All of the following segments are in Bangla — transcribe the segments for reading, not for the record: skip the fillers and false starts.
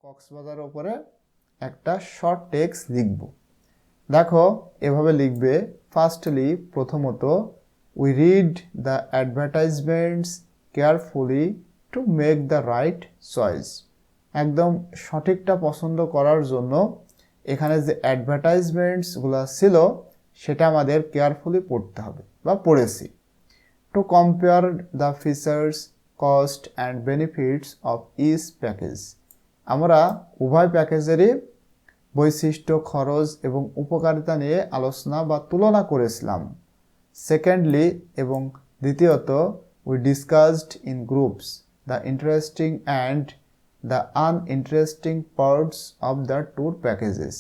কক্সবাজারের উপরে একটা শর্ট টেক্সট লিখব। দেখো এভাবে লিখবে। ফার্স্টলি প্রথমত we read the advertisements carefully to make the right choice. একদম সঠিকটা পছন্দ করার জন্য এখানে যে অ্যাডভার্টাইজমেন্টসগুলো ছিল সেটা আমাদের কেয়ারফুলি পড়তে হবে বা পড়েছি। To compare the features cost and benefits of each package. আমরা উভয় প্যাকেজেরই বৈশিষ্ট্য, খরচ এবং উপকারিতা নিয়ে আলোচনা বা তুলনা করেছিলাম। সেকেন্ডলি এবং দ্বিতীয়ত we discussed in groups the interesting and the uninteresting parts of the tour packages.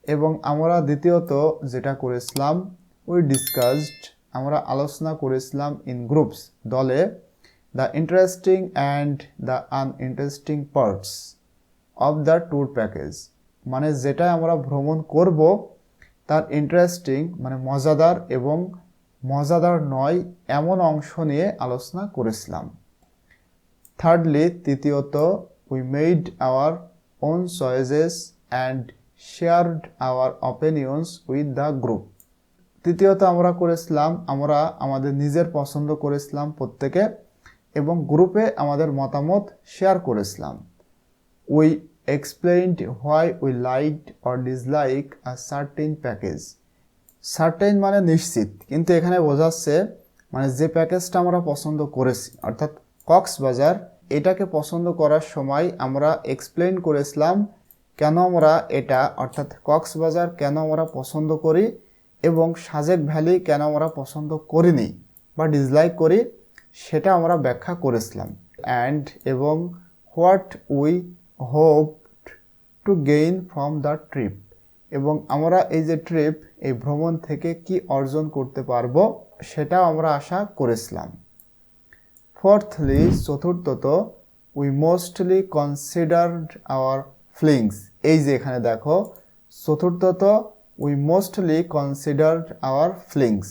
এবং আমরা দ্বিতীয়ত যেটা করেছিলাম উই ডিসকাসড আমরা আলোচনা করেছিলাম ইন গ্রুপস দলে the interesting and the uninteresting parts of the tour package. মানে যেটা আমরা ভ্রমণ করব তার ইন্টারেস্টিং মানে মজাদার এবং মজাদার নয় এমন অংশ নিয়ে আলোচনা করেছিলাম। থার্ডলি তৃতীয়ত we made our own choices and shared our opinions with the group. তৃতীয়ত আমরা করেছিলাম আমরা আমাদের নিজের পছন্দ করেছিলাম প্রত্যেকে এবং গ্রুপে আমাদের মতামত শেয়ার করেছিলাম। We explained why we liked or disliked a certain package. Certain মানে নিশ্চিত, কিন্তু এখানে বোঝাচ্ছে মানে যে প্যাকেজটা আমরা পছন্দ করেছি অর্থাৎ কক্সবাজার, এটাকে পছন্দ করার সময় আমরা এক্সপ্লেইন করেছিলাম কেন আমরা এটা অর্থাৎ কক্সবাজার কেন আমরা পছন্দ করি এবং সাজেক ভ্যালি কেন আমরা পছন্দ করিনি বা ডিসলাইক করি সেটা আমরা ব্যাখ্যা করেছিলাম। অ্যান্ড এবং what we hoped to gain from the trip, এবং আমরা এই যে ট্রিপ এই ভ্রমণ থেকে কি অর্জন করতে পারবো সেটাও আমরা আশা করেছিলাম। ফোর্থলি চতুর্থত we mostly considered our feelings. এই যে এখানে দেখো চতুর্থত we mostly considered our feelings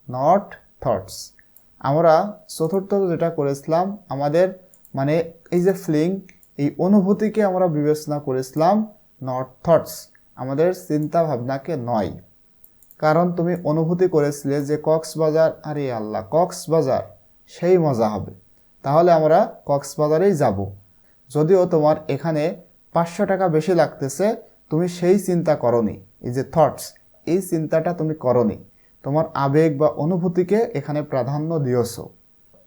not thoughts. আমরা চতুর্থত যেটা করেছিলাম আমাদের মানে এই যে ফিলিং এই অনুভূতিকে আমরা বিবেচনা করেছিলাম, নট থটস আমাদের চিন্তা ভাবনাকে নয়। কারণ তুমি অনুভূতি করেছিলে যে কক্সবাজার, আরে আল্লাহ কক্সবাজার সেই মজা হবে, তাহলে আমরা কক্সবাজারেই যাব। যদিও তোমার এখানে 500 টাকা বেশি লাগতেছে, তুমি সেই চিন্তা করনি, এই যে থটস এই চিন্তাটা তুমি করনি, তোমার আবেগ বা অনুভূতিকে এখানে প্রাধান্য দিয়েছো।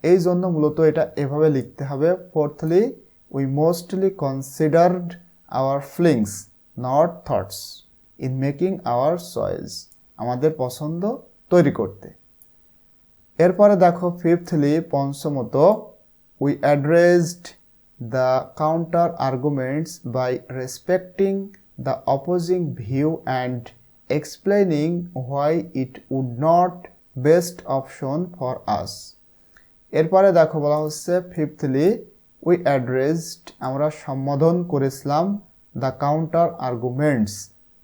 এই জন্য মূলত এটা এভাবে লিখতে হবে। Fourthly we mostly considered our feelings not thoughts in making our choice, আমাদের পছন্দ তৈরি করতে। এরপরে দেখো ফিফথলি পঞ্চমত we addressed the counter arguments by respecting the opposing view and explaining why it would not best option for us। এরপরে দেখো বলা হচ্ছে ফিফথলি উই অ্যাড্রেসড আমরা সম্বোধন করেছিলাম দ্য কাউন্টার আর্গুমেন্টস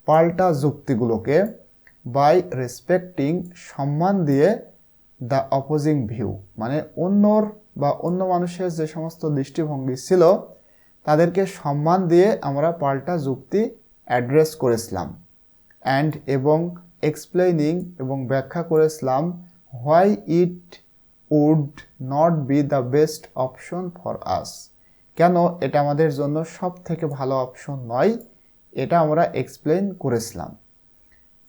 পাল্টা যুক্তিগুলোকে বাই রেসপেক্টিং সম্মান দিয়ে দ্য অপোজিং ভিউ মানে অন্যর বা অন্য মানুষের যে সমস্ত দৃষ্টিভঙ্গি ছিল তাদেরকে সম্মান দিয়ে আমরা পাল্টা যুক্তি অ্যাড্রেস করেছিলাম। অ্যান্ড এবং এক্সপ্লেইনিং এবং ব্যাখ্যা করেছিলাম why it would not be the best option for us, কেন এটা আমাদের জন্য সব থেকে ভালো অপশন নয়, এটা আমরা এক্সপ্লেইন করেছিলাম।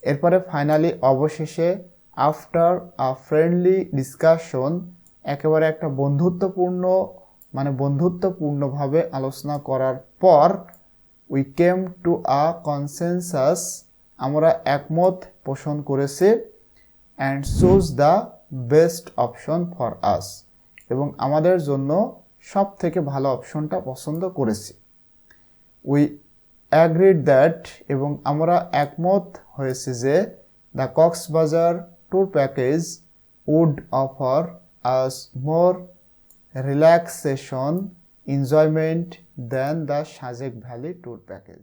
এরপরে ফাইনালি অবশেষে আফটার আ ফ্রেন্ডলি ডিসকাশন একেবারে একটা বন্ধুত্বপূর্ণভাবে আলোচনা করার পর we came to a consensus আমরা একমত পোষণ করেছি and choose the best option for us এবং আমাদের জন্য সব থেকে ভালো অপশনটা পছন্দ করেছি। উই অ্যাগ্রিড দ্যাট এবং আমরা একমত হয়েছি যে the Cox's Bazar tour package would offer us more relaxation enjoyment than the Sajek Valley tour package.